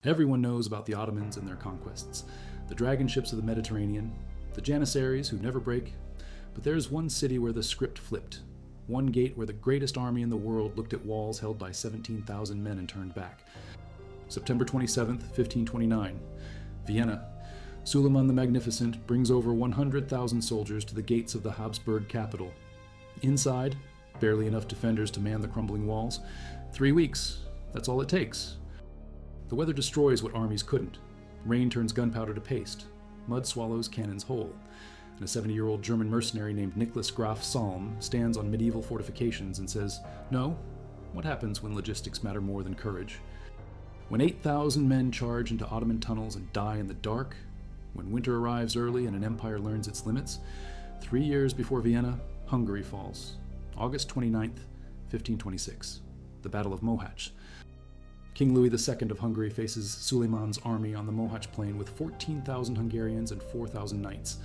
Everyone knows about the Ottomans and their conquests, the dragon ships of the Mediterranean, the Janissaries who never break. But there's one city where the script flipped, one gate where the greatest army in the world looked at walls held by 17,000 men and turned back. September 27th, 1529, Vienna. Suleiman the Magnificent brings over 100,000 soldiers to the gates of the Habsburg capital. Inside, barely enough defenders to man the crumbling walls. 3 weeks, that's all it takes. The weather destroys what armies couldn't. Rain turns gunpowder to paste. Mud swallows cannons whole. And a 70-year-old German mercenary named Nicholas Graf Salm stands on medieval fortifications and says, "No, what happens when logistics matter more than courage? When 8,000 men charge into Ottoman tunnels and die in the dark, when winter arrives early and an empire learns its limits, 3 years before Vienna, Hungary falls. August 29th, 1526, the Battle of Mohacs. King Louis II of Hungary faces Suleiman's army on the Mohacs plain with 14,000 Hungarians and 4,000 knights.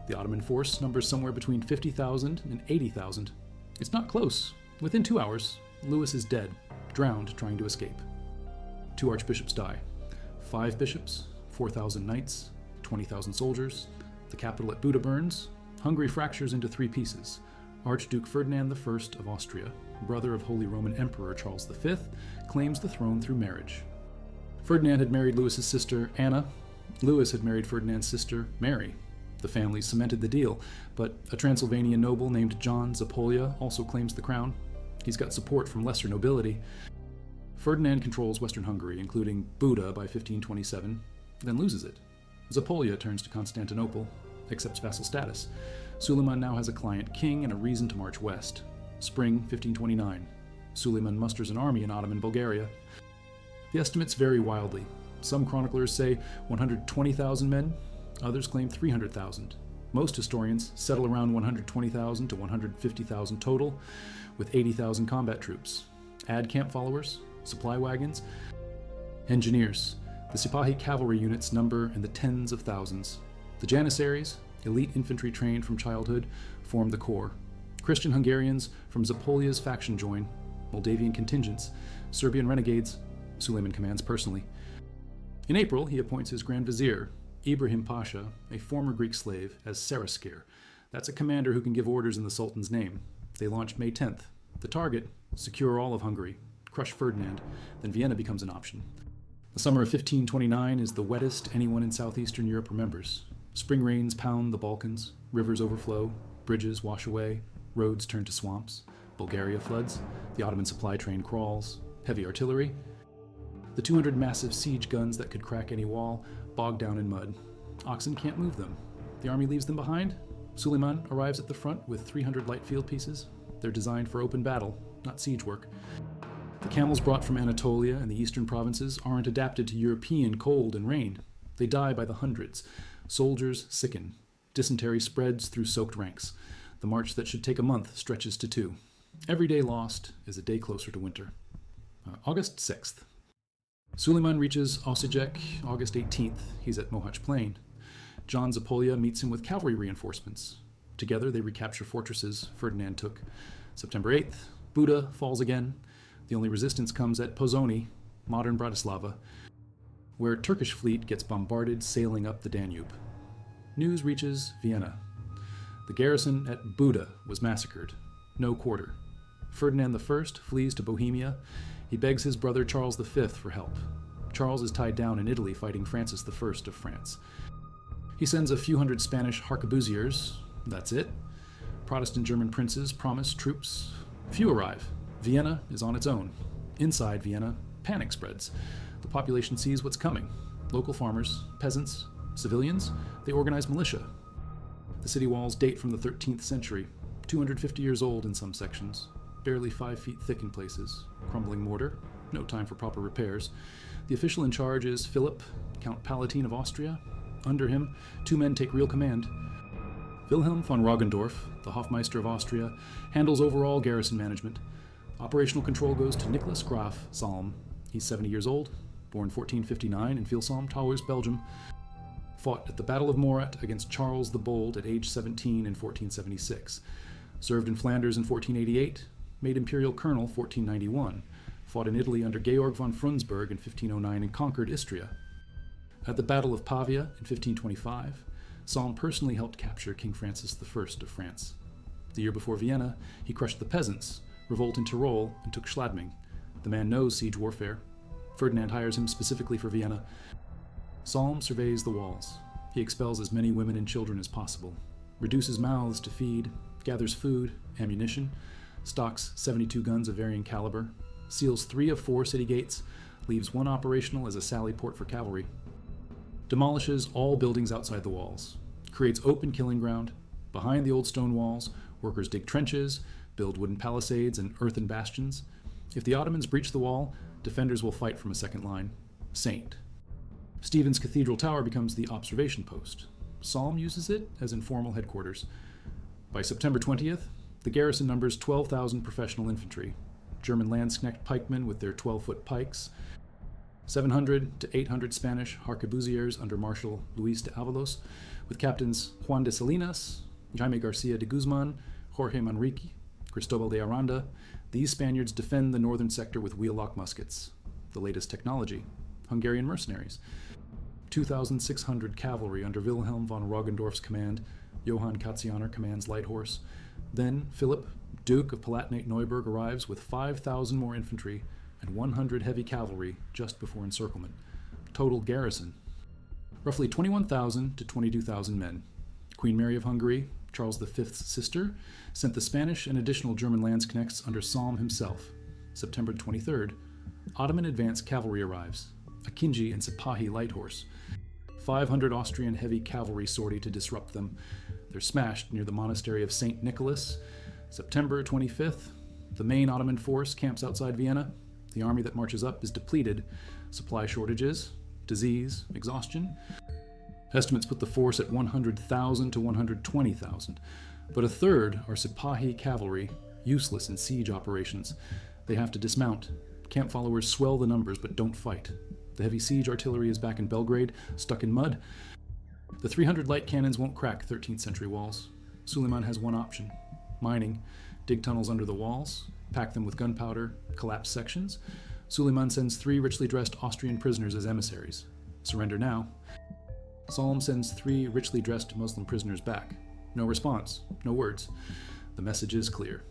The Ottoman force numbers somewhere between 50,000 and 80,000. It's not close. Within 2 hours, Louis is dead, drowned trying to escape. 2 archbishops die. 5 bishops, 4,000 knights, 20,000 soldiers. The capital at Buda burns. Hungary fractures into 3 pieces. Archduke Ferdinand I of Austria, brother of Holy Roman Emperor Charles V, claims the throne through marriage. Ferdinand had married Louis's sister, Anna. Louis had married Ferdinand's sister, Mary. The families cemented the deal, but a Transylvanian noble named John Zapolya also claims the crown. He's got support from lesser nobility. Ferdinand controls Western Hungary, including Buda by 1527, then loses it. Zapolya turns to Constantinople, accepts vassal status. Suleiman now has a client king and a reason to march west. Spring 1529. Suleiman musters an army in Ottoman Bulgaria. The estimates vary wildly. Some chroniclers say 120,000 men, others claim 300,000. Most historians settle around 120,000 to 150,000 total, with 80,000 combat troops. Add camp followers, supply wagons, engineers. The Sipahi cavalry units number in the tens of thousands. The Janissaries, elite infantry trained from childhood, form the core. Christian Hungarians from Zapolya's faction join. Moldavian contingents, Serbian renegades, Suleiman commands personally. In April, he appoints his Grand Vizier, Ibrahim Pasha, a former Greek slave, as Seraskier. That's a commander who can give orders in the Sultan's name. They launch May 10th. The target, secure all of Hungary, crush Ferdinand, then Vienna becomes an option. The summer of 1529 is the wettest anyone in southeastern Europe remembers. Spring rains pound the Balkans, rivers overflow, bridges wash away, roads turn to swamps, Bulgaria floods, the Ottoman supply train crawls, heavy artillery. The 200 massive siege guns that could crack any wall bog down in mud. Oxen can't move them. The army leaves them behind. Suleiman arrives at the front with 300 light field pieces. They're designed for open battle, not siege work. The camels brought from Anatolia and the eastern provinces aren't adapted to European cold and rain. They die by the hundreds. Soldiers sicken. Dysentery spreads through soaked ranks. The march that should take a month stretches to 2. Every day lost is a day closer to winter. August 6th. Suleiman reaches Osijek August 18th. He's at Mohacs Plain. John Zapolya meets him with cavalry reinforcements. Together they recapture fortresses Ferdinand took. September 8th, Buda falls again. The only resistance comes at Pozsony, modern Bratislava, where a Turkish fleet gets bombarded sailing up the Danube. News reaches Vienna. The garrison at Buda was massacred. No quarter. Ferdinand I flees to Bohemia. He begs his brother Charles V for help. Charles is tied down in Italy fighting Francis I of France. He sends a few hundred Spanish harquebusiers. That's it. Protestant German princes promise troops. Few arrive. Vienna is on its own. Inside Vienna, panic spreads. The population sees what's coming. Local farmers, peasants, civilians, they organize militia. The city walls date from the 13th century, 250 years old in some sections, barely 5 feet thick in places, crumbling mortar, no time for proper repairs. The official in charge is Philip, Count Palatine of Austria. Under him, 2 men take real command. Wilhelm von Roggendorf, the Hofmeister of Austria, handles overall garrison management. Operational control goes to Nicholas Graf Salm. He's 70 years old, born 1459 in Vilsam, Towers, Belgium. Fought at the Battle of Morat against Charles the Bold at age 17 in 1476. Served in Flanders in 1488, made imperial colonel 1491. fought in Italy under Georg von Frundsberg in 1509 and conquered Istria. At the Battle of Pavia in 1525, Salm personally helped capture King Francis I of France. The year before Vienna, he crushed the peasants, revolt in Tyrol, and took Schladming. The man knows siege warfare. Ferdinand hires him specifically for Vienna. Salm surveys the walls. He expels as many women and children as possible, reduces mouths to feed, gathers food, ammunition, stocks 72 guns of varying caliber, seals 3 of 4 city gates, leaves 1 operational as a sally port for cavalry, demolishes all buildings outside the walls, creates open killing ground. Behind the old stone walls, workers dig trenches, build wooden palisades and earthen bastions. If the Ottomans breach the wall, defenders will fight from a second line. Saint. Stephen's Cathedral Tower becomes the observation post. Salm uses it as informal headquarters. By September 20th, the garrison numbers 12,000 professional infantry, German Landsknecht pikemen with their 12-foot pikes, 700 to 800 Spanish arquebusiers under Marshal Luis de Avalos, with captains Juan de Salinas, Jaime Garcia de Guzman, Jorge Manrique, Cristobal de Aranda. These Spaniards defend the northern sector with wheel-lock muskets, the latest technology. Hungarian mercenaries. 2,600 cavalry under Wilhelm von Roggendorf's command. Johann Katzianer commands light horse. Then Philip, Duke of Palatinate-Neuburg, arrives with 5,000 more infantry and 100 heavy cavalry just before encirclement. Total garrison, roughly 21,000 to 22,000 men. Queen Mary of Hungary, Charles V's sister, sent the Spanish and additional German Landsknechts under Salm himself. September 23rd, Ottoman advance cavalry arrives, a Kinji and Sipahi light horse. 500 Austrian heavy cavalry sortie to disrupt them. They're smashed near the monastery of St. Nicholas. September 25th, the main Ottoman force camps outside Vienna. The army that marches up is depleted. Supply shortages, disease, exhaustion. Estimates put the force at 100,000 to 120,000, but a third are Sipahi cavalry, useless in siege operations. They have to dismount. Camp followers swell the numbers but don't fight. The heavy siege artillery is back in Belgrade, stuck in mud. The 300 light cannons won't crack 13th century walls. Suleiman has one option: mining, dig tunnels under the walls, pack them with gunpowder, collapse sections. Suleiman sends 3 richly dressed Austrian prisoners as emissaries. Surrender now. Salm sends 3 richly dressed Muslim prisoners back. No response, no words. The message is clear.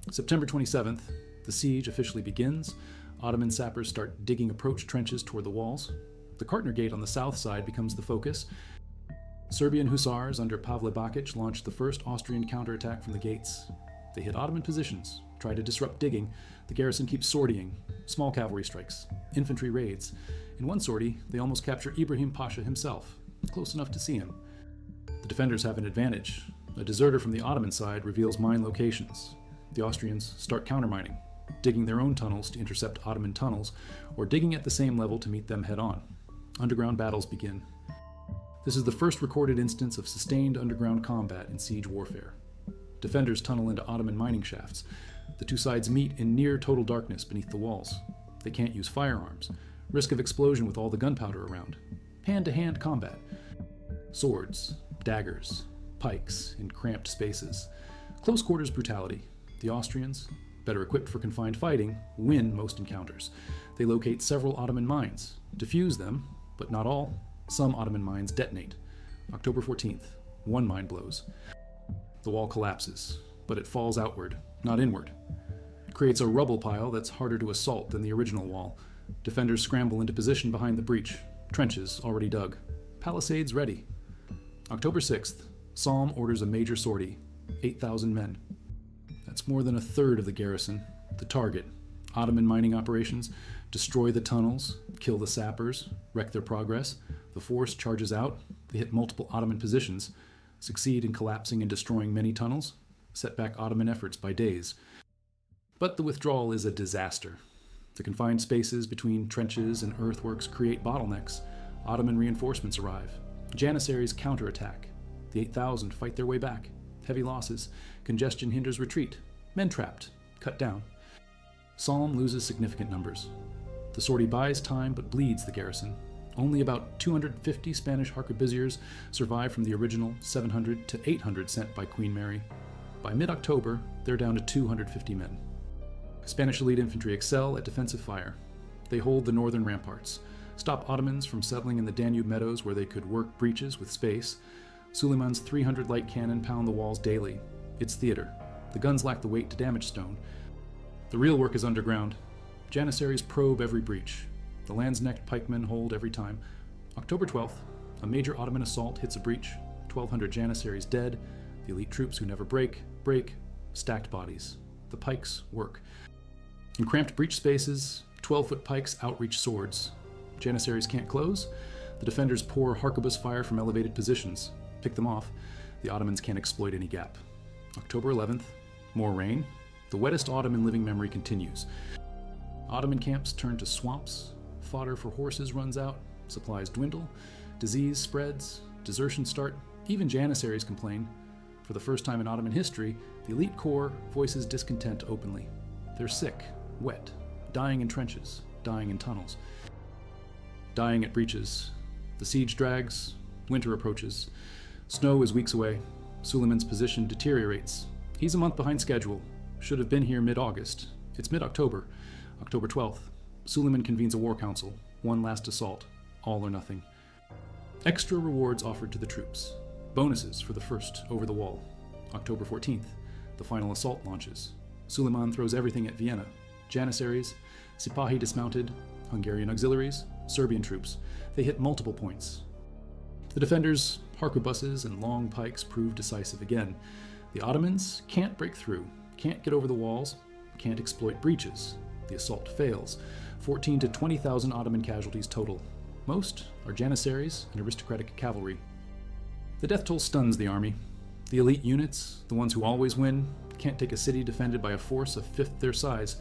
September 27th, the siege officially begins. Ottoman sappers start digging approach trenches toward the walls. The Kartner Gate on the south side becomes the focus. Serbian hussars under Pavle Bakic launch the first Austrian counterattack from the gates. They hit Ottoman positions, try to disrupt digging. The garrison keeps sortying. Small cavalry strikes, infantry raids. In one sortie, they almost capture Ibrahim Pasha himself, close enough to see him. The defenders have an advantage. A deserter from the Ottoman side reveals mine locations. The Austrians start countermining, digging their own tunnels to intercept Ottoman tunnels, or digging at the same level to meet them head-on. Underground battles begin. This is the first recorded instance of sustained underground combat in siege warfare. Defenders tunnel into Ottoman mining shafts. The two sides meet in near total darkness beneath the walls. They can't use firearms. Risk of explosion with all the gunpowder around. Hand-to-hand combat. Swords, daggers, pikes in cramped spaces. Close quarters brutality. The Austrians, better equipped for confined fighting, win most encounters. They locate several Ottoman mines, defuse them, but not all. Some Ottoman mines detonate. October 14th, 1 mine blows. The wall collapses, but it falls outward, not inward. It creates a rubble pile that's harder to assault than the original wall. Defenders scramble into position behind the breach. Trenches already dug. Palisades ready. October 6th, Salm orders a major sortie. 8,000 men. That's more than a third of the garrison. The target: Ottoman mining operations. Destroy the tunnels, kill the sappers, wreck their progress. The force charges out. They hit multiple Ottoman positions, succeed in collapsing and destroying many tunnels, set back Ottoman efforts by days. But the withdrawal is a disaster. The confined spaces between trenches and earthworks create bottlenecks. Ottoman reinforcements arrive. Janissaries counterattack. The 8,000 fight their way back. Heavy losses. Congestion hinders retreat. Men trapped. Cut down. Salm loses significant numbers. The sortie buys time but bleeds the garrison. Only about 250 Spanish arquebusiers survive from the original 700 to 800 sent by Queen Mary. By mid-October, they're down to 250 men. Spanish elite infantry excel at defensive fire. They hold the northern ramparts, stop Ottomans from settling in the Danube meadows where they could work breaches with space. Suleiman's 300 light cannon pound the walls daily. It's theater. The guns lack the weight to damage stone. The real work is underground. Janissaries probe every breach. The Landsknechts pikemen hold every time. October 12th, a major Ottoman assault hits a breach. 1,200 Janissaries dead. The elite troops who never break, stacked bodies. The pikes work. In cramped breach spaces, 12-foot pikes outreach swords. Janissaries can't close. The defenders pour harquebus fire from elevated positions. Pick them off. The Ottomans can't exploit any gap. October 11th, more rain. The wettest autumn in living memory continues. Ottoman camps turn to swamps. Fodder for horses runs out. Supplies dwindle. Disease spreads. Desertions start. Even Janissaries complain. For the first time in Ottoman history, the elite corps voices discontent openly. They're sick, wet, dying in trenches, dying in tunnels, dying at breaches. The siege drags. Winter approaches. Snow is weeks away. Suleiman's position deteriorates. He's a month behind schedule. Should have been here mid-August. It's mid-October. October 12th. Suleiman convenes a war council. One last assault. All or nothing. Extra rewards offered to the troops. Bonuses for the first over the wall. October 14th. The final assault launches. Suleiman throws everything at Vienna. Janissaries, Sipahi dismounted, Hungarian auxiliaries, Serbian troops. They hit multiple points. The defenders, harquebuses and long pikes prove decisive again. The Ottomans can't break through, can't get over the walls, can't exploit breaches. The assault fails. 14 to 20,000 Ottoman casualties total. Most are Janissaries and aristocratic cavalry. The death toll stuns the army. The elite units, the ones who always win, can't take a city defended by a force a fifth their size.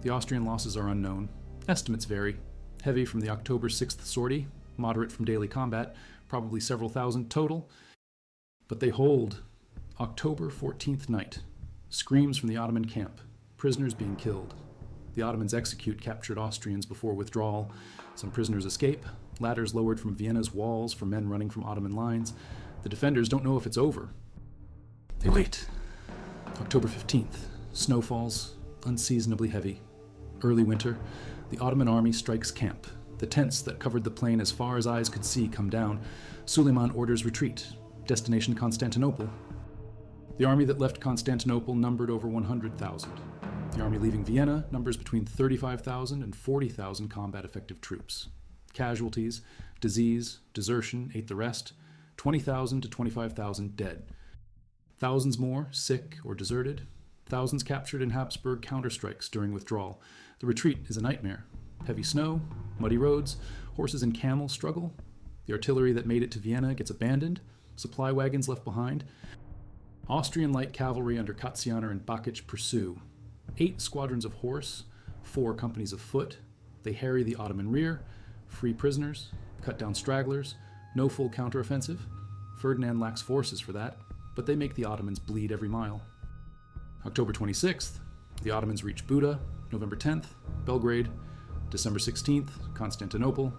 The Austrian losses are unknown. Estimates vary. Heavy from the October 6th sortie, moderate from daily combat, probably several thousand total. But they hold. October 14th night. Screams from the Ottoman camp. Prisoners being killed. The Ottomans execute captured Austrians before withdrawal. Some prisoners escape. Ladders lowered from Vienna's walls for men running from Ottoman lines. The defenders don't know if it's over. They wait. October 15th. Snow falls, unseasonably heavy. Early winter. The Ottoman army strikes camp. The tents that covered the plain as far as eyes could see come down. Suleiman orders retreat. Destination Constantinople. The army that left Constantinople numbered over 100,000. The army leaving Vienna numbers between 35,000 and 40,000 combat-effective troops. Casualties, disease, desertion ate the rest. 20,000 to 25,000 dead. Thousands more sick or deserted. Thousands captured in Habsburg counterstrikes during withdrawal. The retreat is a nightmare. Heavy snow, muddy roads, horses and camels struggle. The artillery that made it to Vienna gets abandoned. Supply wagons left behind. Austrian light cavalry under Katzianer and Bakich pursue. 8 squadrons of horse, 4 companies of foot. They harry the Ottoman rear, free prisoners, cut down stragglers, no full counteroffensive. Ferdinand lacks forces for that, but they make the Ottomans bleed every mile. October 26th, the Ottomans reach Buda. November 10th, Belgrade. December 16th, Constantinople.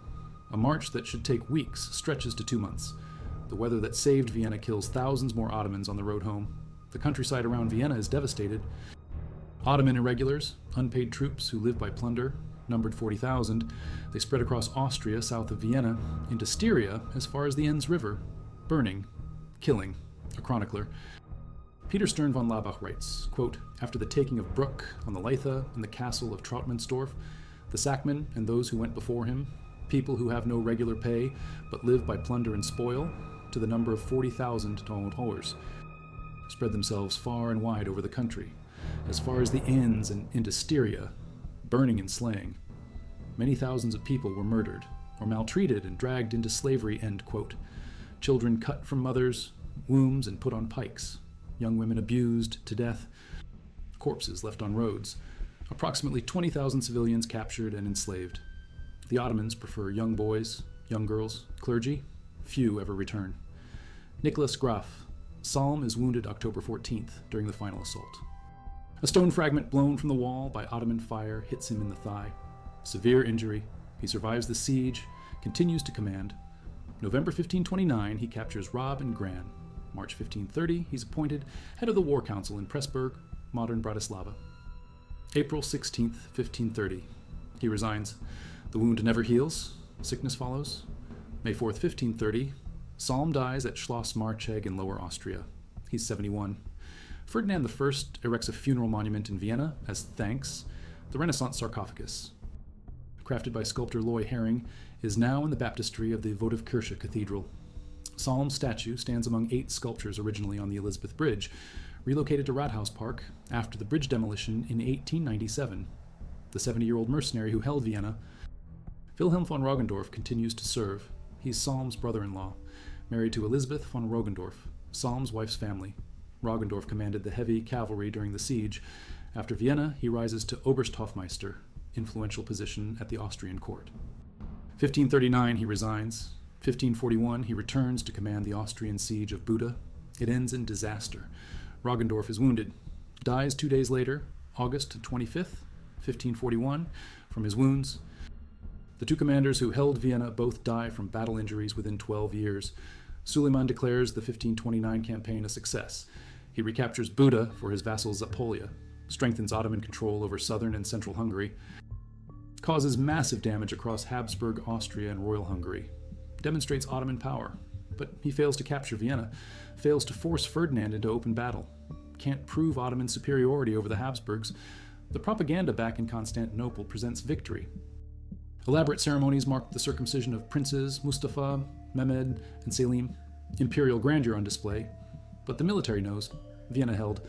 A march that should take weeks stretches to 2 months. The weather that saved Vienna kills thousands more Ottomans on the road home. The countryside around Vienna is devastated. Ottoman irregulars, unpaid troops who live by plunder, numbered 40,000. They spread across Austria south of Vienna, into Styria as far as the Enns River, burning, killing. A chronicler. Peter Stern von Labach writes, quote, "After the taking of Bruck on the Leitha and the castle of Trautmannsdorf, the Sackmen and those who went before him, people who have no regular pay but live by plunder and spoil, to the number of 40,000 Tolhors, spread themselves far and wide over the country, as far as the Enns and into Styria, burning and slaying. Many thousands of people were murdered, or maltreated and dragged into slavery," end quote. Children cut from mothers' wombs and put on pikes. Young women abused to death. Corpses left on roads. Approximately 20,000 civilians captured and enslaved. The Ottomans prefer young boys, young girls, clergy. Few ever return. Nicholas Graf. Salm is wounded October 14th during the final assault. A stone fragment blown from the wall by Ottoman fire hits him in the thigh. Severe injury. He survives the siege, continues to command. November 1529, he captures Raab and Gran. March 1530, he's appointed head of the War Council in Pressburg, modern Bratislava. April 16th, 1530. He resigns. The wound never heals. Sickness follows. May 4th, 1530. Salm dies at Schloss Marchegg in Lower Austria. He's 71. Ferdinand I erects a funeral monument in Vienna as thanks. The Renaissance sarcophagus, crafted by sculptor Loy Herring, is now in the baptistry of the Votivkirche Cathedral. Salm's statue stands among 8 sculptures originally on the Elizabeth Bridge, relocated to Rathaus Park after the bridge demolition in 1897. The 70-year-old mercenary who held Vienna, Wilhelm von Roggendorf, continues to serve. He's Salm's brother-in-law, married to Elisabeth von Roggendorf, Salm's wife's family. Roggendorf commanded the heavy cavalry during the siege. After Vienna, he rises to Obersthofmeister, influential position at the Austrian court. 1539, he resigns. 1541, he returns to command the Austrian siege of Buda. It ends in disaster. Roggendorf is wounded, dies 2 days later, August 25th, 1541, from his wounds. The 2 commanders who held Vienna both die from battle injuries within 12 years. Suleiman declares the 1529 campaign a success. He recaptures Buda for his vassal Zapolia, strengthens Ottoman control over southern and central Hungary, causes massive damage across Habsburg, Austria, and Royal Hungary, demonstrates Ottoman power, but he fails to capture Vienna, fails to force Ferdinand into open battle, can't prove Ottoman superiority over the Habsburgs. The propaganda back in Constantinople presents victory. Elaborate ceremonies mark the circumcision of princes Mustafa, Mehmed, and Selim, imperial grandeur on display, but the military knows, Vienna held,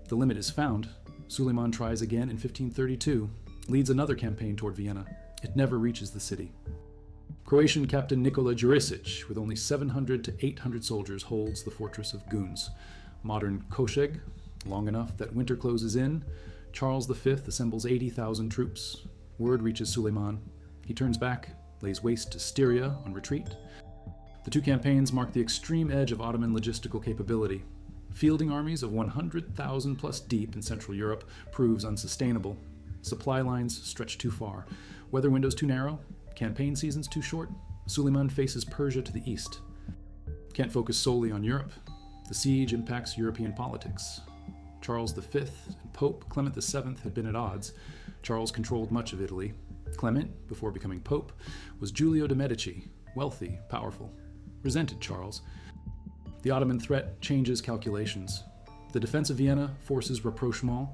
the limit is found. Suleiman tries again in 1532, leads another campaign toward Vienna. It never reaches the city. Croatian captain Nikola Jurisic, with only 700 to 800 soldiers, holds the fortress of Guns. Modern Košegg, long enough that winter closes in. Charles V assembles 80,000 troops. Word reaches Suleiman. He turns back, lays waste to Styria on retreat. The 2 campaigns mark the extreme edge of Ottoman logistical capability. Fielding armies of 100,000 plus deep in Central Europe proves unsustainable. Supply lines stretch too far. Weather windows too narrow. Campaign seasons too short. Suleiman faces Persia to the east. Can't focus solely on Europe. The siege impacts European politics. Charles V and Pope Clement VII had been at odds. Charles controlled much of Italy. Clement, before becoming Pope, was Giulio de' Medici, wealthy, powerful. Resented Charles. The Ottoman threat changes calculations. The defense of Vienna forces rapprochement.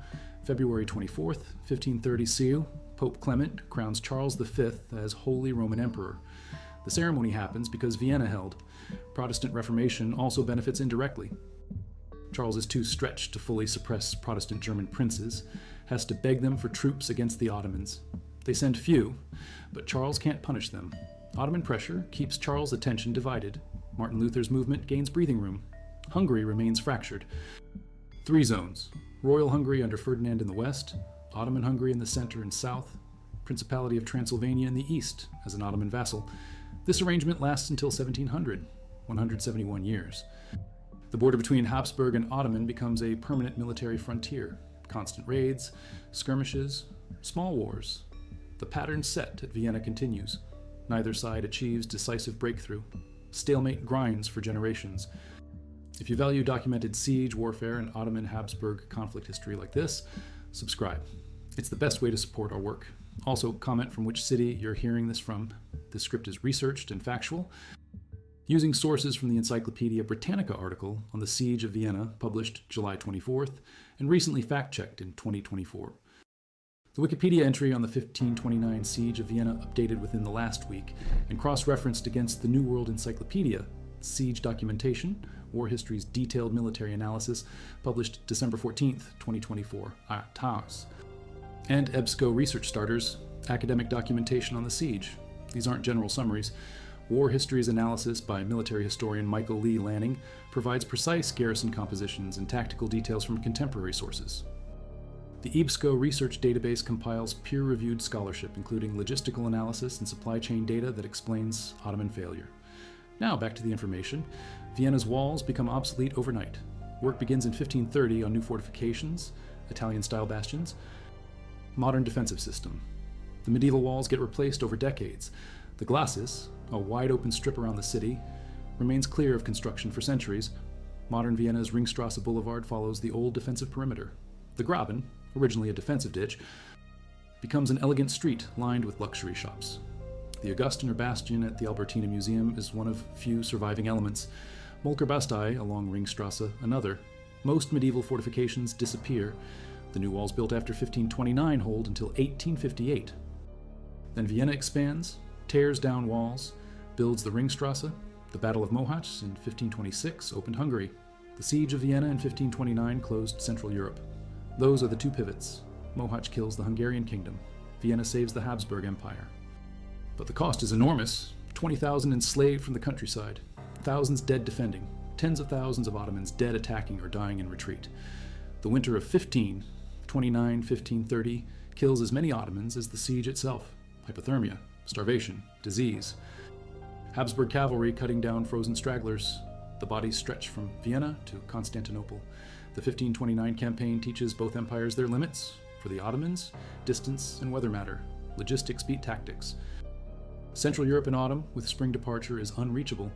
February 24th, 1530 CU, Pope Clement crowns Charles V as Holy Roman Emperor. The ceremony happens because Vienna held. Protestant Reformation also benefits indirectly. Charles is too stretched to fully suppress Protestant German princes, has to beg them for troops against the Ottomans. They send few, but Charles can't punish them. Ottoman pressure keeps Charles' attention divided. Martin Luther's movement gains breathing room. Hungary remains fractured. 3 zones: Royal Hungary under Ferdinand in the west, Ottoman Hungary in the center and south, Principality of Transylvania in the east as an Ottoman vassal. This arrangement lasts until 1700, 171 years. The border between Habsburg and Ottoman becomes a permanent military frontier. Constant raids, skirmishes, small wars. The pattern set at Vienna continues. Neither side achieves decisive breakthrough. Stalemate grinds for generations. If you value documented siege, warfare, and Ottoman-Habsburg conflict history like this, subscribe. It's the best way to support our work. Also, comment from which city you're hearing this from. This script is researched and factual, using sources from the Encyclopedia Britannica article on the Siege of Vienna, published July 24th, and recently fact-checked in 2024. The Wikipedia entry on the 1529 Siege of Vienna updated within the last week and cross-referenced against the New World Encyclopedia, Siege Documentation, War History's Detailed Military Analysis, published December 14th, 2024, at Taos. And EBSCO Research Starters, Academic Documentation on the Siege. These aren't general summaries. War History's analysis by military historian Michael Lee Lanning provides precise garrison compositions and tactical details from contemporary sources. The EBSCO research database compiles peer-reviewed scholarship, including logistical analysis and supply chain data that explains Ottoman failure. Now, back to the information. Vienna's walls become obsolete overnight. Work begins in 1530 on new fortifications, Italian-style bastions, modern defensive system. The medieval walls get replaced over decades. The glacis, a wide-open strip around the city, remains clear of construction for centuries. Modern Vienna's Ringstrasse Boulevard follows the old defensive perimeter. The Graben, originally a defensive ditch, becomes an elegant street lined with luxury shops. The Augustener Bastion at the Albertina Museum is one of few surviving elements. Molkerbastei along Ringstrasse, another. Most medieval fortifications disappear. The new walls built after 1529 hold until 1858. Then Vienna expands, tears down walls, builds the Ringstrasse. The Battle of Mohacs in 1526 opened Hungary. The Siege of Vienna in 1529 closed Central Europe. Those are the two pivots. Mohacs kills the Hungarian kingdom. Vienna saves the Habsburg Empire. But the cost is enormous. 20,000 enslaved from the countryside. Thousands dead defending. Tens of thousands of Ottomans dead attacking or dying in retreat. The winter of 1529-1530 kills as many Ottomans as the siege itself. Hypothermia, starvation, disease. Habsburg cavalry cutting down frozen stragglers. The bodies stretch from Vienna to Constantinople. The 1529 campaign teaches both empires their limits. For the Ottomans, distance and weather matter. Logistics beat tactics. Central Europe in autumn, with spring departure, is unreachable.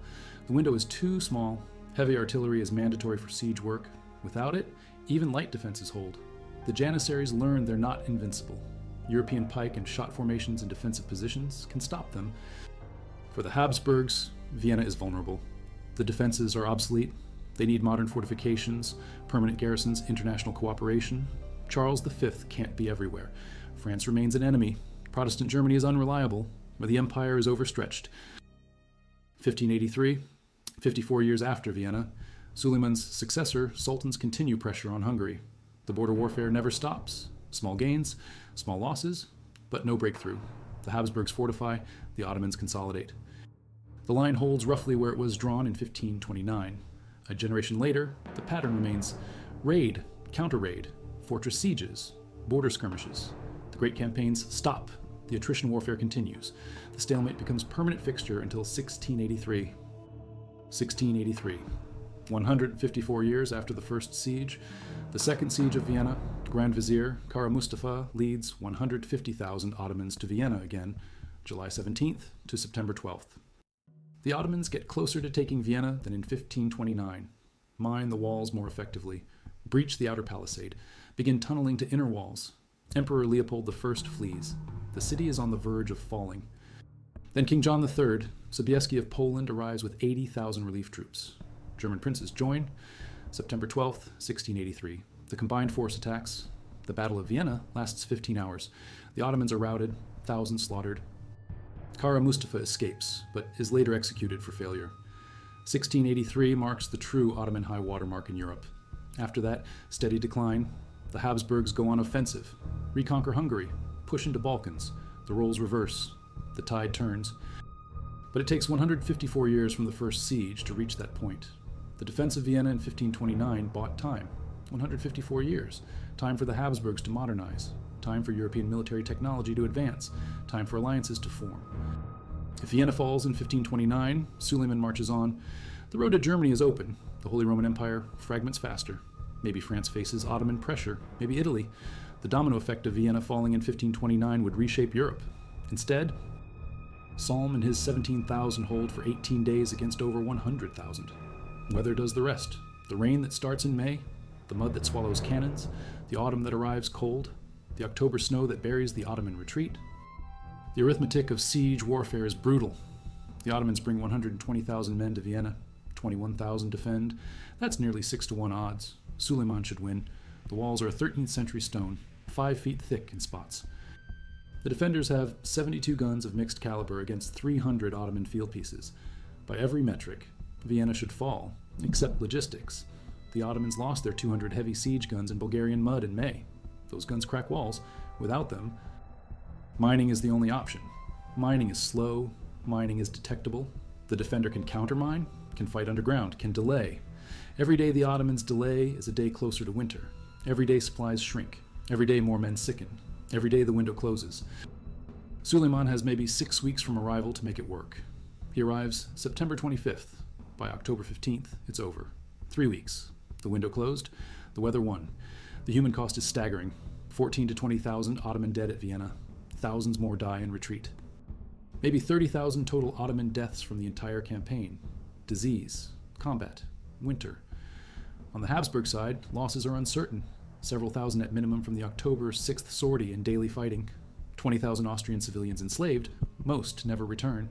The window is too small. Heavy artillery is mandatory for siege work. Without it, even light defenses hold. The Janissaries learn they're not invincible. European pike and shot formations in defensive positions can stop them. For the Habsburgs, Vienna is vulnerable. The defenses are obsolete. They need modern fortifications, permanent garrisons, international cooperation. Charles V can't be everywhere. France remains an enemy. Protestant Germany is unreliable, or the empire is overstretched. 1583, 54 years after Vienna, Suleiman's successor, sultans continue pressure on Hungary. The border warfare never stops. Small gains, small losses, but no breakthrough. The Habsburgs fortify, the Ottomans consolidate. The line holds roughly where it was drawn in 1529. A generation later, the pattern remains raid, counter-raid, fortress sieges, border skirmishes. The great campaigns stop. The attrition warfare continues. The stalemate becomes a permanent fixture until 1683. 1683. 154 years after the first siege, the second siege of Vienna, Grand Vizier Kara Mustafa leads 150,000 Ottomans to Vienna again, July 17th to September 12th. The Ottomans get closer to taking Vienna than in 1529, mine the walls more effectively, breach the outer palisade, begin tunneling to inner walls. Emperor Leopold I flees. The city is on the verge of falling. Then King John III, Sobieski of Poland, arrives with 80,000 relief troops. German princes join. September 12th, 1683. The combined force attacks. The Battle of Vienna lasts 15 hours. The Ottomans are routed, thousands slaughtered. Kara Mustafa escapes, but is later executed for failure. 1683 marks the true Ottoman high water mark in Europe. After that, steady decline. The Habsburgs go on offensive, reconquer Hungary, push into Balkans. The roles reverse. The tide turns. But it takes 154 years from the first siege to reach that point. The defense of Vienna in 1529 bought time. 154 years. Time for the Habsburgs to modernize. Time for European military technology to advance. Time for alliances to form. If Vienna falls in 1529, Suleiman marches on. The road to Germany is open. The Holy Roman Empire fragments faster. Maybe France faces Ottoman pressure. Maybe Italy. The domino effect of Vienna falling in 1529 would reshape Europe. Instead, Salm and his 17,000 hold for 18 days against over 100,000. Weather does the rest. The rain that starts in May, the mud that swallows cannons, the autumn that arrives cold, the October snow that buries the Ottoman retreat. The arithmetic of siege warfare is brutal. The Ottomans bring 120,000 men to Vienna, 21,000 defend. That's nearly 6-to-1 odds. Suleiman should win. The walls are a 13th century stone, 5 feet thick in spots. The defenders have 72 guns of mixed caliber against 300 Ottoman field pieces. By every metric, Vienna should fall, except logistics. The Ottomans lost their 200 heavy siege guns in Bulgarian mud in May. Those guns crack walls. Without them, mining is the only option. Mining is slow. Mining is detectable. The defender can countermine, can fight underground, can delay. Every day the Ottomans delay is a day closer to winter. Every day supplies shrink. Every day more men sicken. Every day the window closes. Suleiman has maybe 6 weeks from arrival to make it work. He arrives September 25th. By October 15th, it's over. 3 weeks. The window closed. The weather won. The human cost is staggering. 14 to 20,000 Ottoman dead at Vienna. Thousands more die in retreat. Maybe 30,000 total Ottoman deaths from the entire campaign. Disease, combat, winter. On the Habsburg side, losses are uncertain. several thousand at minimum from the October 6th sortie and daily fighting, 20,000 Austrian civilians enslaved, most never return.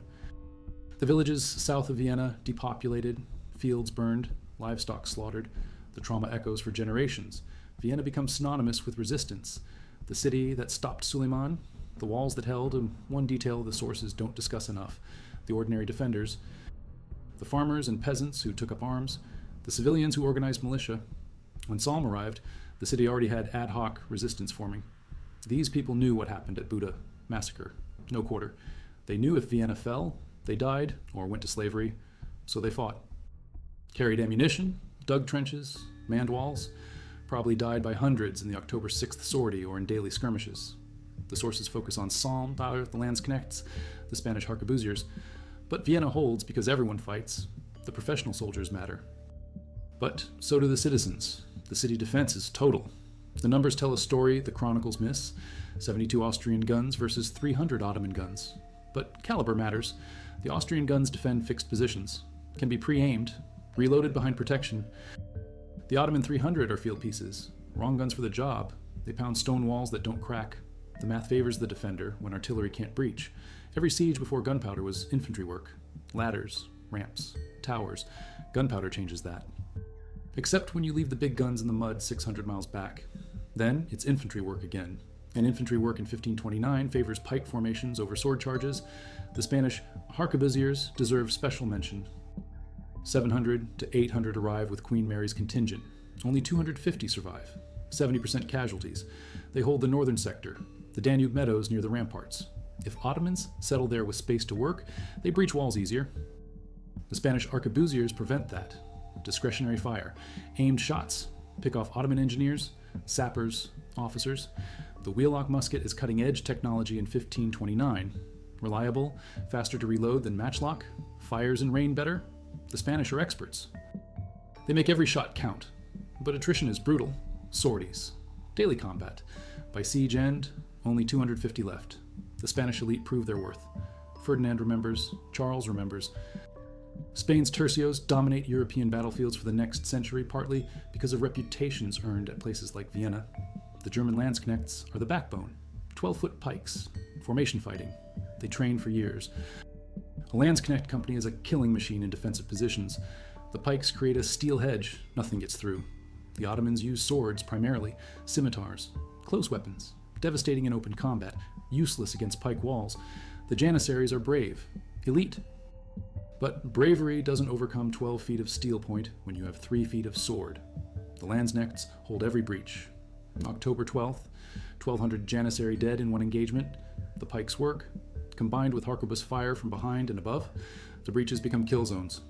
The villages south of Vienna depopulated, fields burned, livestock slaughtered. The trauma echoes for generations. Vienna becomes synonymous with resistance. The city that stopped Suleiman, the walls that held, and one detail the sources don't discuss enough, the ordinary defenders, the farmers and peasants who took up arms, the civilians who organized militia. When Salm arrived, the city already had ad hoc resistance forming. These people knew what happened at Buda, massacre, no quarter. They knew if Vienna fell, they died or went to slavery, so they fought. Carried ammunition, dug trenches, manned walls, probably died by hundreds in the October 6th sortie or in daily skirmishes. The sources focus on Salm, the Landsknechts, the Spanish arquebusiers, but Vienna holds because everyone fights. The professional soldiers matter. But so do the citizens. The city defense is total. The numbers tell a story the chronicles miss: 72 Austrian guns versus 300 Ottoman guns. But caliber matters. The Austrian guns defend fixed positions, can be pre-aimed, reloaded behind protection. The Ottoman 300 are field pieces, wrong guns for the job. They pound stone walls that don't crack. The math favors the defender when artillery can't breach. Every siege before gunpowder was infantry work. Ladders, ramps, towers. Gunpowder changes that. Except when you leave the big guns in the mud 600 miles back. Then it's infantry work again. And infantry work in 1529 favors pike formations over sword charges. The Spanish arquebusiers deserve special mention. 700 to 800 arrive with Queen Mary's contingent. Only 250 survive. 70% casualties. They hold the northern sector, the Danube meadows near the ramparts. If Ottomans settle there with space to work, they breach walls easier. The Spanish arquebusiers prevent that. Discretionary fire, aimed shots, pick off Ottoman engineers, sappers, officers. The wheellock musket is cutting-edge technology in 1529. Reliable, faster to reload than matchlock, fires in rain better. The Spanish are experts. They make every shot count, but attrition is brutal. Sorties, daily combat. By siege end, only 250 left. The Spanish elite prove their worth. Ferdinand remembers, Charles remembers. Spain's Tercios dominate European battlefields for the next century, partly because of reputations earned at places like Vienna. The German Landsknechts are the backbone. 12-foot pikes, formation fighting. They train for years. A Landsknecht company is a killing machine in defensive positions. The pikes create a steel hedge, nothing gets through. The Ottomans use swords primarily, scimitars, close weapons, devastating in open combat, useless against pike walls. The Janissaries are brave, elite. But bravery doesn't overcome 12 feet of steel point when you have 3 feet of sword. The Landsknechts hold every breach. October 12th, 1,200 Janissary dead in one engagement. The pikes work. Combined with harquebus fire from behind and above, the breaches become kill zones.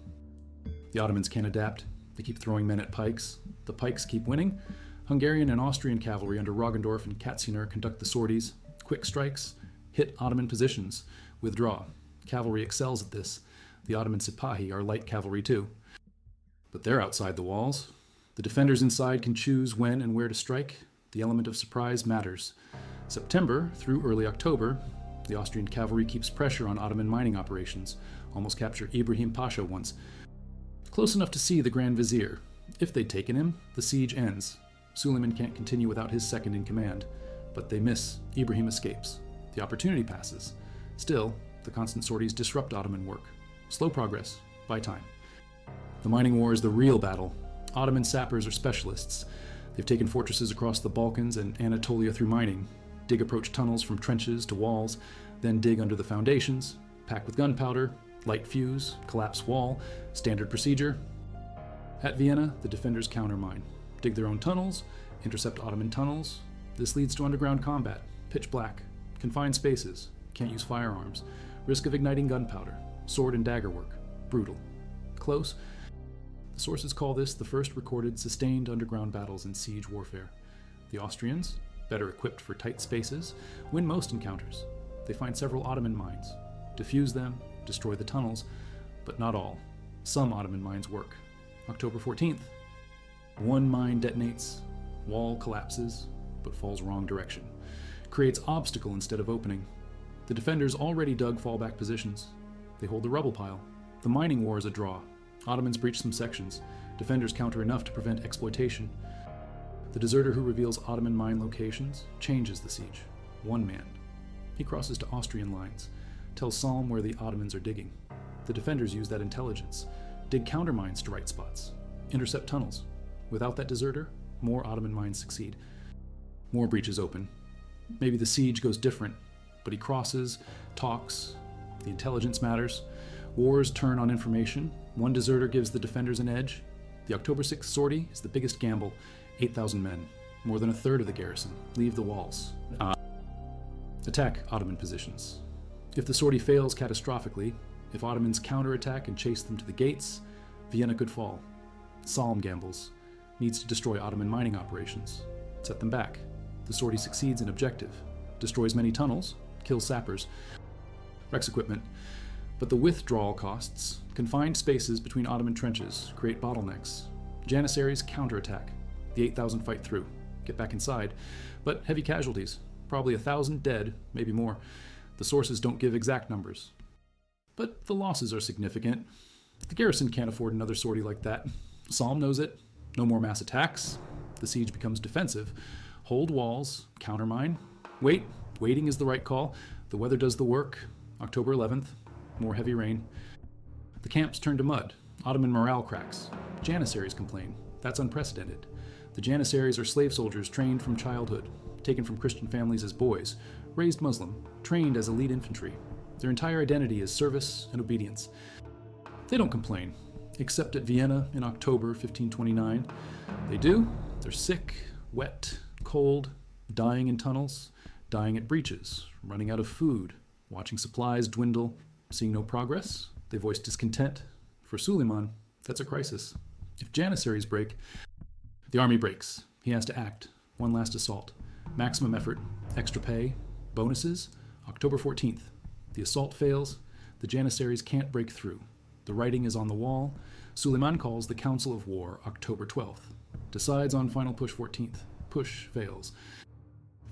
The Ottomans can't adapt. They keep throwing men at pikes. The pikes keep winning. Hungarian and Austrian cavalry under Roggendorf and Katziner conduct the sorties. Quick strikes, hit Ottoman positions, withdraw. Cavalry excels at this. The Ottoman Sipahi are light cavalry too. But they're outside the walls. The defenders inside can choose when and where to strike. The element of surprise matters. September through early October, the Austrian cavalry keeps pressure on Ottoman mining operations. Almost captured Ibrahim Pasha once. Close enough to see the Grand Vizier. If they'd taken him, the siege ends. Suleiman can't continue without his second in command. But they miss. Ibrahim escapes. The opportunity passes. Still, the constant sorties disrupt Ottoman work. Slow progress, buy time. The mining war is the real battle. Ottoman sappers are specialists. They've taken fortresses across the Balkans and Anatolia through mining, dig approach tunnels from trenches to walls, then dig under the foundations, pack with gunpowder, light fuse, collapse wall, standard procedure. At Vienna, the defenders countermine, dig their own tunnels, intercept Ottoman tunnels. This leads to underground combat, pitch black, confined spaces, can't use firearms, risk of igniting gunpowder, sword and dagger work, brutal. Close. The sources call this the first recorded sustained underground battles in siege warfare. The Austrians, better equipped for tight spaces, win most encounters. They find several Ottoman mines, defuse them, destroy the tunnels, but not all. Some Ottoman mines work. October 14th, one mine detonates, wall collapses, but falls wrong direction. Creates obstacle instead of opening. The defenders already dug fallback positions. They hold the rubble pile. The mining war is a draw. Ottomans breach some sections. Defenders counter enough to prevent exploitation. The deserter who reveals Ottoman mine locations changes the siege. One man. He crosses to Austrian lines, tells Salm where the Ottomans are digging. The defenders use that intelligence, dig countermines to right spots, intercept tunnels. Without that deserter, more Ottoman mines succeed. More breaches open. Maybe the siege goes different, but he crosses, talks, the intelligence matters. Wars turn on information. One deserter gives the defenders an edge. The October 6th sortie is the biggest gamble. 8,000 men, more than a third of the garrison, leave the walls. Attack Ottoman positions. If the sortie fails catastrophically, if Ottomans counterattack and chase them to the gates, Vienna could fall. Salm gambles. Needs to destroy Ottoman mining operations. Set them back. The sortie succeeds in objective. Destroys many tunnels, kills sappers, wrecks equipment. But the withdrawal costs, confined spaces between Ottoman trenches, create bottlenecks. Janissaries counterattack. The 8,000 fight through, get back inside, but heavy casualties, probably 1,000 dead, maybe more. The sources don't give exact numbers. But the losses are significant. The garrison can't afford another sortie like that. Salm knows it. No more mass attacks. The siege becomes defensive. Hold walls, countermine. Waiting is the right call. The weather does the work. October 11th, more heavy rain. The camps turn to mud. Ottoman morale cracks. Janissaries complain. That's unprecedented. The Janissaries are slave soldiers trained from childhood, taken from Christian families as boys, raised Muslim, trained as elite infantry. Their entire identity is service and obedience. They don't complain, except at Vienna in October 1529. They do. They're sick, wet, cold, dying in tunnels, dying at breaches, running out of food, watching supplies dwindle, seeing no progress. They voice discontent. For Suleiman, that's a crisis. If Janissaries break, the army breaks. He has to act. One last assault. Maximum effort, extra pay, bonuses. October 14th. The assault fails. The Janissaries can't break through. The writing is on the wall. Suleiman calls the Council of War October 12th. Decides on final push 14th. Push fails.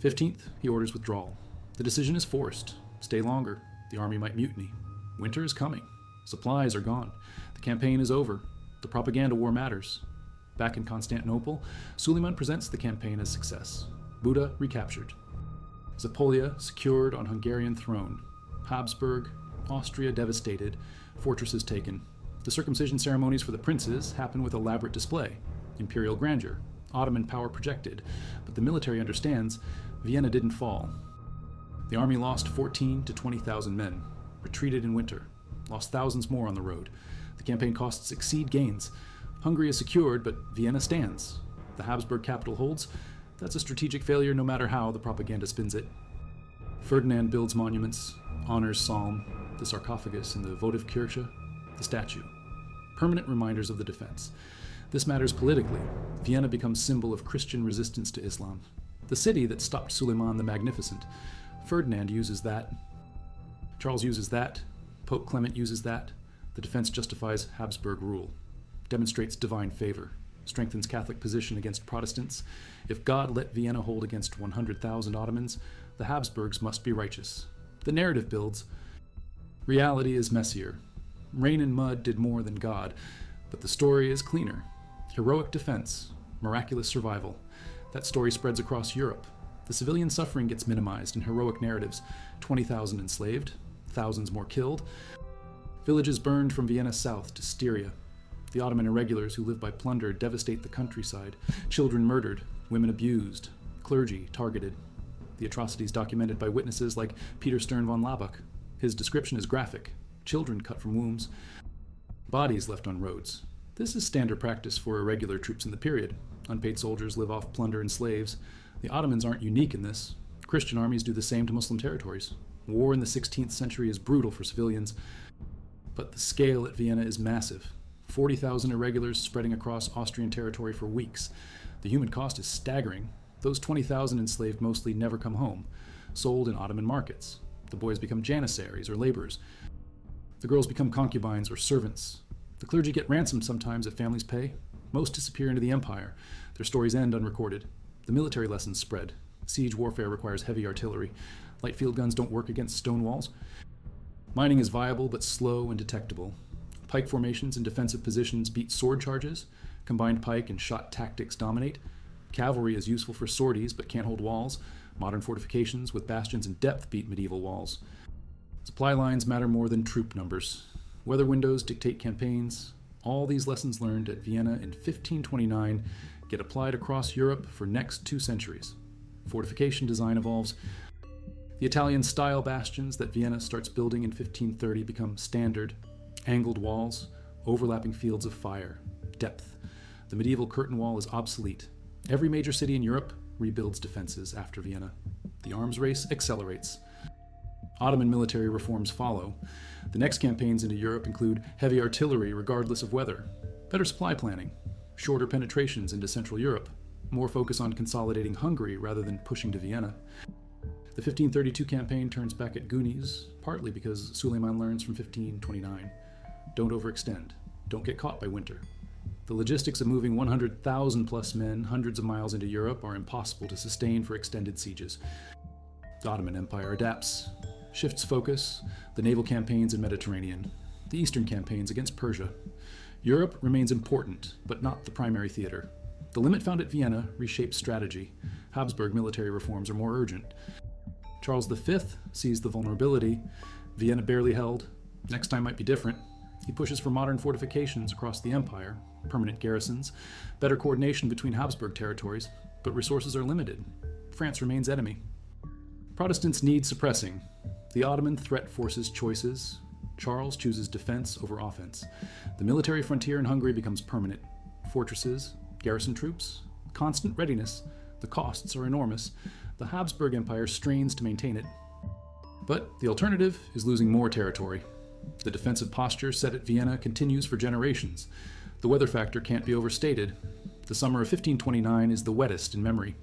15th, he orders withdrawal. The decision is forced. Stay longer. The army might mutiny. Winter is coming. Supplies are gone. The campaign is over. The propaganda war matters. Back in Constantinople, Suleiman presents the campaign as success. Buda recaptured. Zapolia secured on Hungarian throne. Habsburg, Austria devastated. Fortresses taken. The circumcision ceremonies for the princes happen with elaborate display. Imperial grandeur. Ottoman power projected. But the military understands Vienna didn't fall. The army lost 14 to 20,000 men. Retreated in winter. Lost thousands more on the road. The campaign costs exceed gains. Hungary is secured, but Vienna stands. The Habsburg capital holds. That's a strategic failure no matter how the propaganda spins it. Ferdinand builds monuments, honors Salm, the sarcophagus in the Votivkirche, the statue. Permanent reminders of the defense. This matters politically. Vienna becomes symbol of Christian resistance to Islam. The city that stopped Suleiman the Magnificent. Ferdinand uses that. Charles uses that. Pope Clement uses that. The defense justifies Habsburg rule. Demonstrates divine favor, strengthens Catholic position against Protestants. If God let Vienna hold against 100,000 Ottomans, the Habsburgs must be righteous. The narrative builds. Reality is messier. Rain and mud did more than God, but the story is cleaner. Heroic defense, miraculous survival. That story spreads across Europe. The civilian suffering gets minimized in heroic narratives. 20,000 enslaved, thousands more killed. Villages burned from Vienna south to Styria. The Ottoman irregulars who live by plunder devastate the countryside. Children murdered, women abused, clergy targeted. The atrocities documented by witnesses like Peter Stern von Labuck. His description is graphic. Children cut from wombs. Bodies left on roads. This is standard practice for irregular troops in the period. Unpaid soldiers live off plunder and slaves. The Ottomans aren't unique in this. Christian armies do the same to Muslim territories. War in the 16th century is brutal for civilians, but the scale at Vienna is massive. 40,000 irregulars spreading across Austrian territory for weeks. The human cost is staggering. Those 20,000 enslaved mostly never come home, sold in Ottoman markets. The boys become janissaries or laborers. The girls become concubines or servants. The clergy get ransomed sometimes if families pay. Most disappear into the empire. Their stories end unrecorded. The military lessons spread. Siege warfare requires heavy artillery. Light field guns don't work against stone walls. Mining is viable but slow and detectable. Pike formations and defensive positions beat sword charges. Combined pike and shot tactics dominate. Cavalry is useful for sorties but can't hold walls. Modern fortifications with bastions in depth beat medieval walls. Supply lines matter more than troop numbers. Weather windows dictate campaigns. All these lessons learned at Vienna in 1529 get applied across Europe for next 2 centuries. Fortification design evolves. The Italian-style bastions that Vienna starts building in 1530 become standard. Angled walls, overlapping fields of fire, depth. The medieval curtain wall is obsolete. Every major city in Europe rebuilds defenses after Vienna. The arms race accelerates. Ottoman military reforms follow. The next campaigns into Europe include heavy artillery regardless of weather, better supply planning, shorter penetrations into Central Europe, more focus on consolidating Hungary rather than pushing to Vienna. The 1532 campaign turns back at Gunis, partly because Suleiman learns from 1529. Don't overextend. Don't get caught by winter. The logistics of moving 100,000 plus men hundreds of miles into Europe are impossible to sustain for extended sieges. The Ottoman Empire adapts, shifts focus, the naval campaigns in Mediterranean, the eastern campaigns against Persia. Europe remains important, but not the primary theater. The limit found at Vienna reshapes strategy. Habsburg military reforms are more urgent. Charles V sees the vulnerability. Vienna barely held. Next time might be different. He pushes for modern fortifications across the empire, permanent garrisons, better coordination between Habsburg territories, but resources are limited. France remains enemy. Protestants need suppressing. The Ottoman threat forces choices. Charles chooses defense over offense. The military frontier in Hungary becomes permanent. Fortresses, garrison troops, constant readiness. The costs are enormous. The Habsburg Empire strains to maintain it. But the alternative is losing more territory. The defensive posture set at Vienna continues for generations. The weather factor can't be overstated. The summer of 1529 is the wettest in memory.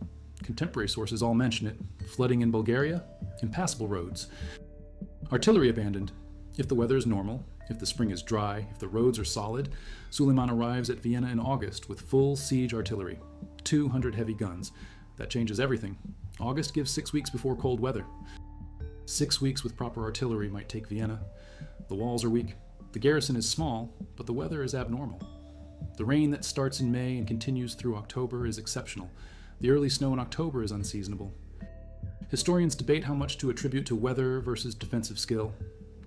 Contemporary sources all mention it. Flooding in Bulgaria, impassable roads. Artillery abandoned. If the weather is normal, if the spring is dry, if the roads are solid, Suleiman arrives at Vienna in August with full siege artillery, 200 heavy guns. That changes everything. August gives 6 weeks before cold weather. 6 weeks with proper artillery might take Vienna. The walls are weak. The garrison is small, but the weather is abnormal. The rain that starts in May and continues through October is exceptional. The early snow in October is unseasonable. Historians debate how much to attribute to weather versus defensive skill.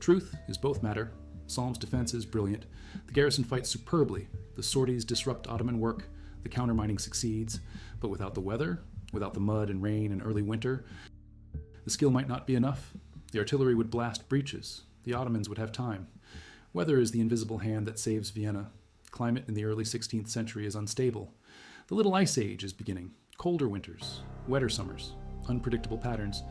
Truth is both matter. Salm's defense is brilliant. The garrison fights superbly. The sorties disrupt Ottoman work. The countermining succeeds. But without the weather, without the mud and rain and early winter, the skill might not be enough. The artillery would blast breaches. The Ottomans would have time. Weather is the invisible hand that saves Vienna. Climate in the early 16th century is unstable. The Little Ice Age is beginning. Colder winters, wetter summers, unpredictable patterns.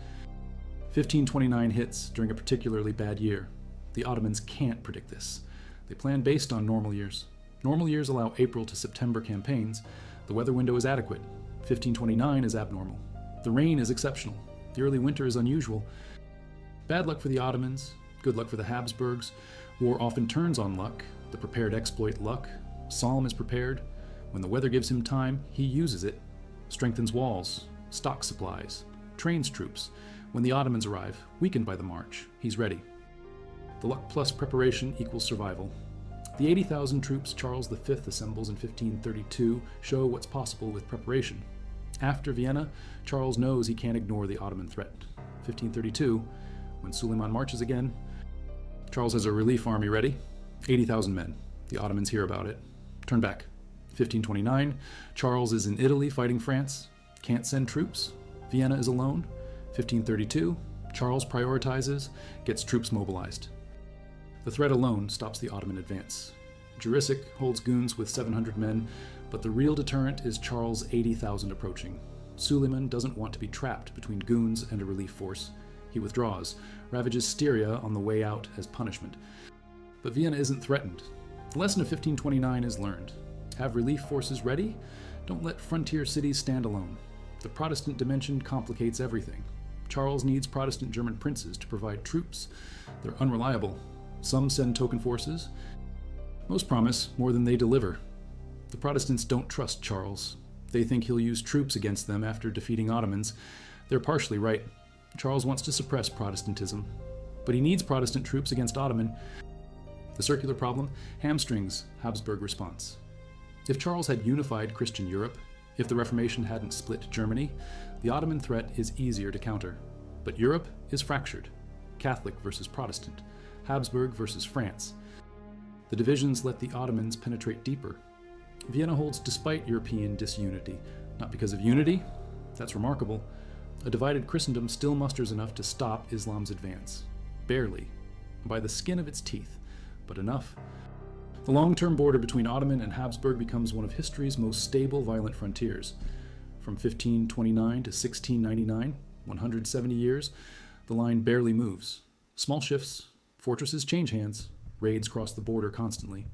1529 hits during a particularly bad year. The Ottomans can't predict this. They plan based on normal years. Normal years allow April to September campaigns. The weather window is adequate. 1529 is abnormal. The rain is exceptional. The early winter is unusual. Bad luck for the Ottomans, good luck for the Habsburgs. War often turns on luck. The prepared exploit luck. Salm is prepared. When the weather gives him time, he uses it. Strengthens walls, stocks supplies, trains troops. When the Ottomans arrive, weakened by the march, he's ready. The luck plus preparation equals survival. The 80,000 troops Charles V assembles in 1532 show what's possible with preparation. After Vienna, Charles knows he can't ignore the Ottoman threat. 1532, when Suleiman marches again, Charles has a relief army ready, 80,000 men. The Ottomans hear about it. Turn back. 1529, Charles is in Italy fighting France. Can't send troops. Vienna is alone. 1532, Charles prioritizes, gets troops mobilized. The threat alone stops the Ottoman advance. Jurisic holds Guns with 700 men, but the real deterrent is Charles' 80,000 approaching. Suleiman doesn't want to be trapped between Guns and a relief force. He withdraws, ravages Styria on the way out as punishment. But Vienna isn't threatened. The lesson of 1529 is learned. Have relief forces ready? Don't let frontier cities stand alone. The Protestant dimension complicates everything. Charles needs Protestant German princes to provide troops. They're unreliable. Some send token forces. Most promise more than they deliver. The Protestants don't trust Charles. They think he'll use troops against them after defeating Ottomans. They're partially right. Charles wants to suppress Protestantism. But he needs Protestant troops against Ottoman. The circular problem hamstrings Habsburg response. If Charles had unified Christian Europe, If the Reformation hadn't split Germany, the Ottoman threat is easier to counter. But Europe is fractured. Catholic versus Protestant, Habsburg versus France. The divisions let the Ottomans penetrate deeper. Vienna holds despite European disunity, not because of unity, that's remarkable. A divided Christendom still musters enough to stop Islam's advance. Barely, by the skin of its teeth, but enough. The long-term border between Ottoman and Habsburg becomes one of history's most stable violent frontiers. From 1529 to 1699, 170 years, the line barely moves. Small shifts, fortresses change hands, raids cross the border constantly.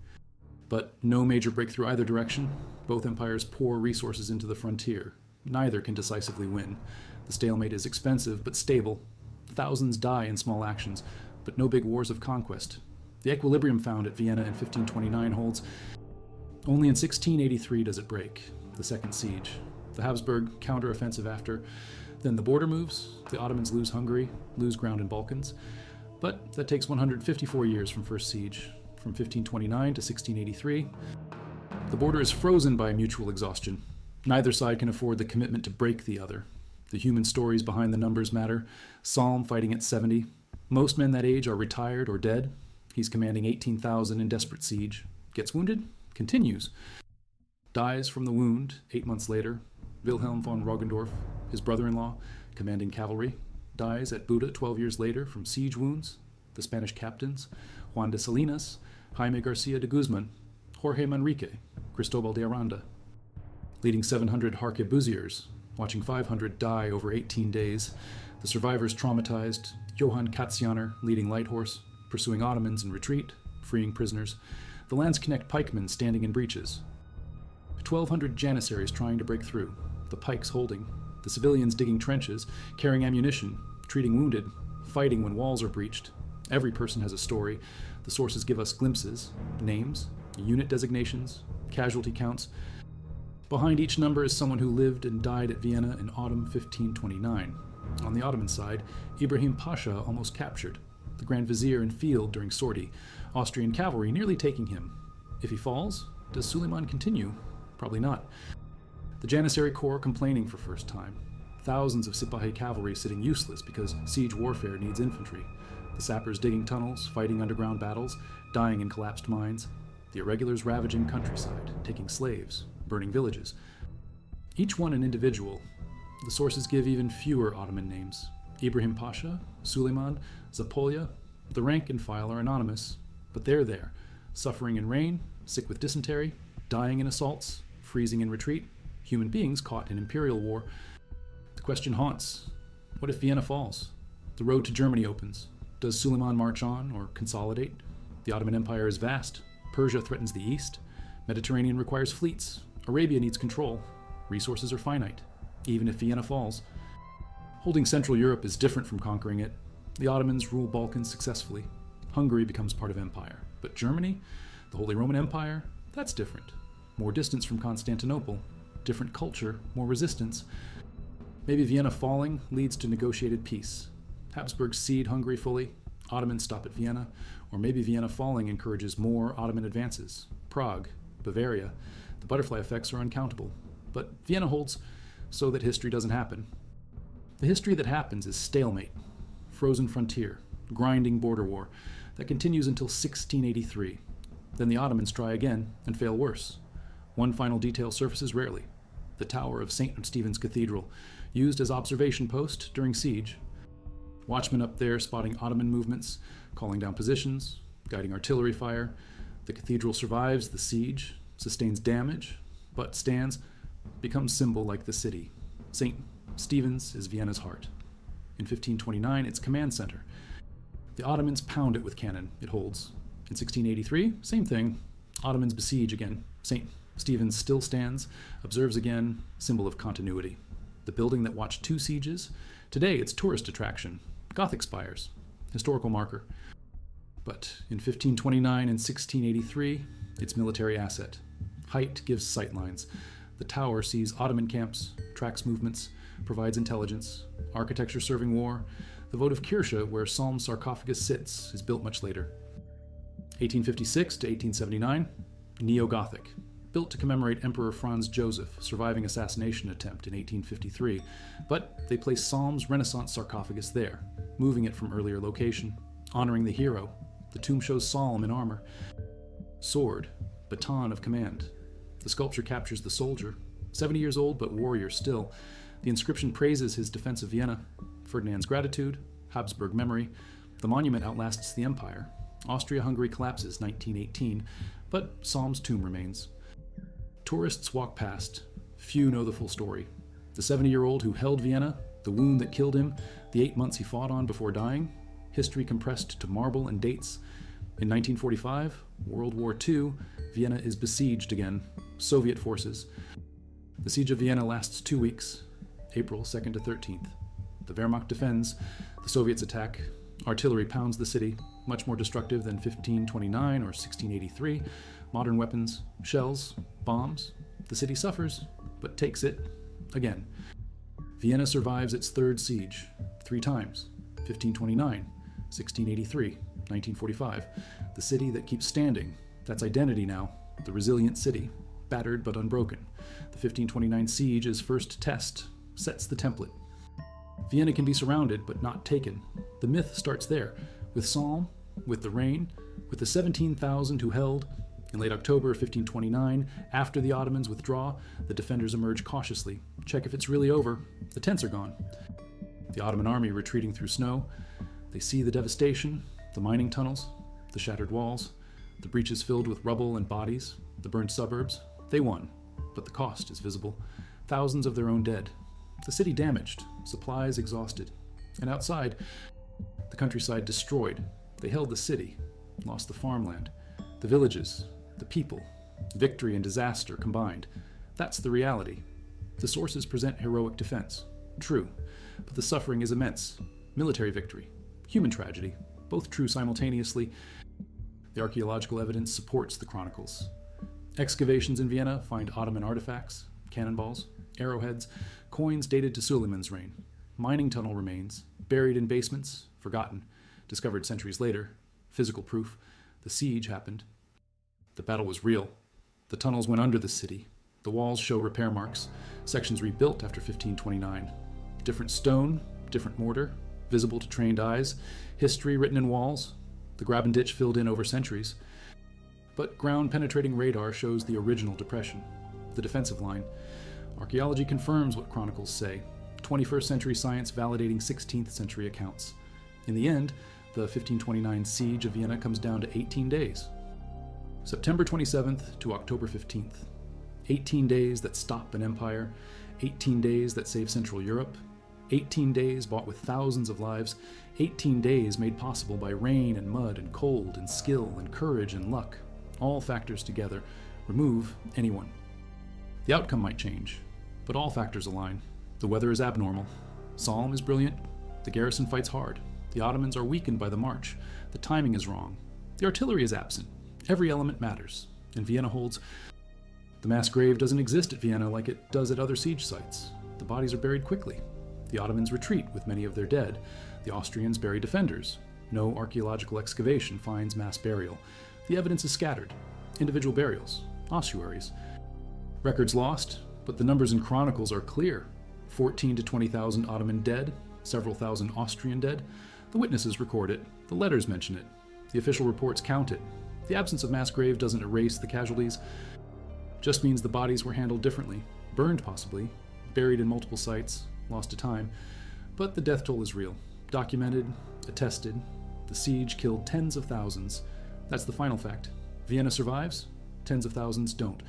But no major breakthrough either direction. Both empires pour resources into the frontier. Neither can decisively win. The stalemate is expensive but stable. Thousands die in small actions, but no big wars of conquest. The equilibrium found at Vienna in 1529 holds. Only in 1683 does it break, the Second Siege. The Habsburg counteroffensive after. Then the border moves, the Ottomans lose Hungary, lose ground in Balkans. But that takes 154 years from First Siege, from 1529 to 1683. The border is frozen by mutual exhaustion. Neither side can afford the commitment to break the other. The human stories behind the numbers matter. Salm fighting at 70. Most men that age are retired or dead. He's commanding 18,000 in desperate siege. Gets wounded, continues. Dies from the wound 8 months later. Wilhelm von Roggendorf, his brother-in-law, commanding cavalry, dies at Buda 12 years later from siege wounds. The Spanish captains, Juan de Salinas, Jaime Garcia de Guzman, Jorge Manrique, Cristobal de Aranda. Leading 700 harquebusiers, watching 500 die over 18 days. The survivors traumatized. Johann Katzianer leading light horse, pursuing Ottomans in retreat, freeing prisoners. The Landsknecht pikemen standing in breaches. 1,200 janissaries trying to break through. The pikes holding. The civilians digging trenches, carrying ammunition, treating wounded, fighting when walls are breached. Every person has a story. The sources give us glimpses, names, unit designations, casualty counts. Behind each number is someone who lived and died at Vienna in autumn 1529. On the Ottoman side, Ibrahim Pasha almost captured. The Grand Vizier in field during sortie. Austrian cavalry nearly taking him. If he falls, does Suleiman continue? Probably not. The Janissary Corps complaining for first time. Thousands of Sipahi cavalry sitting useless because siege warfare needs infantry. The sappers digging tunnels, fighting underground battles, dying in collapsed mines. The irregulars ravaging countryside, taking slaves, burning villages. Each one an individual. The sources give even fewer Ottoman names. Ibrahim Pasha, Suleiman, Zapolya. The rank and file are anonymous, but they're there, suffering in rain, sick with dysentery, dying in assaults, freezing in retreat, human beings caught in imperial war. The question haunts, what if Vienna falls? The road to Germany opens. Does Suleiman march on or consolidate? The Ottoman Empire is vast. Persia threatens the east. Mediterranean requires fleets. Arabia needs control. Resources are finite, even if Vienna falls. Holding Central Europe is different from conquering it. The Ottomans rule Balkans successfully. Hungary becomes part of empire. But Germany, the Holy Roman Empire, that's different. More distance from Constantinople. Different culture, more resistance. Maybe Vienna falling leads to negotiated peace. Habsburgs cede Hungary fully. Ottomans stop at Vienna. Or maybe Vienna falling encourages more Ottoman advances. Prague, Bavaria. The butterfly effects are uncountable. But Vienna holds so that history doesn't happen. The history that happens is stalemate, frozen frontier, grinding border war that continues until 1683. Then the Ottomans try again and fail worse. One final detail surfaces rarely. The tower of St. Stephen's Cathedral, used as observation post during siege. Watchmen up there spotting Ottoman movements, calling down positions, guiding artillery fire. The cathedral survives the siege, sustains damage, but stands, becomes symbol like the city. St. Stephen's is Vienna's heart. In 1529, its command center. The Ottomans pound it with cannon, it holds. In 1683, same thing. Ottomans besiege again. St. Stephen's still stands, observes again, symbol of continuity. The building that watched 2 sieges, today it's tourist attraction. Gothic spires, historical marker. But in 1529 and 1683, it's military asset. Height gives sightlines. The tower sees Ottoman camps, tracks movements, provides intelligence. Architecture serving war. The votive Kirche, where Salm's sarcophagus sits, is built much later. 1856 to 1879, Neo-Gothic. built to commemorate Emperor Franz Joseph surviving assassination attempt in 1853, but they place Salm's Renaissance sarcophagus there, moving it from earlier location, honoring the hero. The tomb shows Salm in armor, sword, baton of command. The sculpture captures the soldier, 70 years old but warrior still. The inscription praises his defense of Vienna, Ferdinand's gratitude, Habsburg memory. The monument outlasts the empire. Austria-Hungary collapses 1918, but Salm's tomb remains. Tourists walk past. Few know the full story. The 70-year-old who held Vienna, the wound that killed him, the 8 months he fought on before dying, history compressed to marble and dates. In 1945, World War II, Vienna is besieged again. Soviet forces. The Siege of Vienna lasts 2 weeks, April 2nd to 13th. The Wehrmacht defends, the Soviets attack. Artillery pounds the city, much more destructive than 1529 or 1683. Modern weapons, shells, bombs. The city suffers, but takes it again. Vienna survives its third siege, 3 times, 1529, 1683, 1945. The city that keeps standing, that's identity now, the resilient city, battered but unbroken. The 1529 siege is first test, sets the template. Vienna can be surrounded but not taken. The myth starts there, with Salm, with the rain, with the 17,000 who held. In late October 1529, after the Ottomans withdraw, the defenders emerge cautiously, check if it's really over. The tents are gone. The Ottoman army retreating through snow. They see the devastation, the mining tunnels, the shattered walls, the breaches filled with rubble and bodies, the burned suburbs. They won, but the cost is visible. Thousands of their own dead. The city damaged, supplies exhausted. And outside, the countryside destroyed. They held the city, lost the farmland, the villages, the people. Victory and disaster combined. That's the reality. The sources present heroic defense. True, but the suffering is immense. Military victory, human tragedy, both true simultaneously. The archaeological evidence supports the chronicles. Excavations in Vienna find Ottoman artifacts, cannonballs, arrowheads, coins dated to Suleiman's reign. Mining tunnel remains, buried in basements, forgotten, discovered centuries later. Physical proof. The siege happened. The battle was real. The tunnels went under the city. The walls show repair marks, sections rebuilt after 1529. Different stone, different mortar, visible to trained eyes, history written in walls, the grab and ditch filled in over centuries. But ground-penetrating radar shows the original depression, the defensive line. Archaeology confirms what chronicles say, 21st century science validating 16th century accounts. In the end, the 1529 Siege of Vienna comes down to 18 days. September 27th to October 15th. 18 days that stop an empire, 18 days that save Central Europe, 18 days bought with thousands of lives, 18 days made possible by rain and mud and cold and skill and courage and luck. All factors together. Remove anyone. The outcome might change, but all factors align. The weather is abnormal. Salm is brilliant. The garrison fights hard. The Ottomans are weakened by the march. The timing is wrong. The artillery is absent. Every element matters. And Vienna holds. The mass grave doesn't exist at Vienna like it does at other siege sites. The bodies are buried quickly. The Ottomans retreat with many of their dead. The Austrians bury defenders. No archaeological excavation finds mass burial. The evidence is scattered. Individual burials. Ossuaries. Records lost, but the numbers in chronicles are clear. 14 to 20,000 Ottoman dead, several thousand Austrian dead. The witnesses record it. The letters mention it. The official reports count it. The absence of mass grave doesn't erase the casualties. Just means the bodies were handled differently. Burned possibly. Buried in multiple sites. Lost to time. But the death toll is real. Documented. Attested. The siege killed tens of thousands. That's the final fact. Vienna survives. Tens of thousands don't.